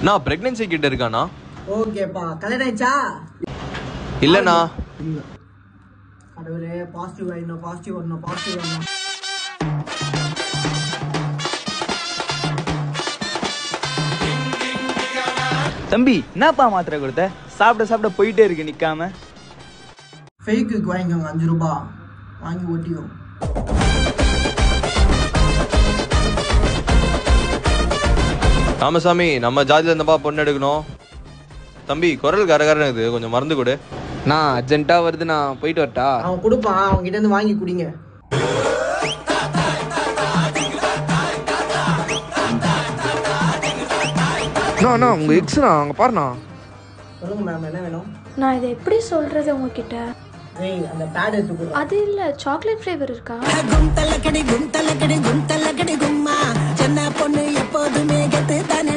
நான் பிரெக்னன்சி கிட்ட இருக்கானா? ஓகேப்பா. கல்யாணம் ஆயிடுச்சா? இல்லண்ணா. கடவுளே, பாசிட்டிவ் வரணும், பாசிட்டிவ் வரணும், பாசிட்டிவ் வரணும். தம்பி, என்னப்பா மாத்திரை கொடுத்த? சாப்பிட சாப்பிட போயிட்டே இருக்கு நிக்காம. ஃபேக்கு வாங்கிக்கோங்க, 5 ரூபாய் வாங்கி ஓட்டியும். ராமசாமி, நம்ம ஜாதியில இருந்தப்பா பொண்ணு எடுக்கணும். தம்பி, குரல் கரகரன்னு இருக்குது, கொஞ்சம் மருந்து கொடு. நான் அர்ஜென்ட்டா வருது, நான் போயிட்டு வரட்டா? அவன் கொடுப்பான், அவங்க கிட்ட இருந்து வாங்கி குடிங்க. உங்க எக்ஸ்ண்ணா, அங்க பாருண்ணா. சொல்லுங்க மேம், என்ன வேணும்? நான் இதை எப்படி சொல்றது உங்ககிட்ட? ஏய், அந்த பேட் எடுத்து கொடு. அது இல்ல, சாக்லேட் ஃப்ளேவர் இருக்கா? கும்தலக்கடி கும்தலக்கடி கும்தலக்கடி கும்மா, சின்ன பொண்ணு எப்போதுமே கெத்து தானே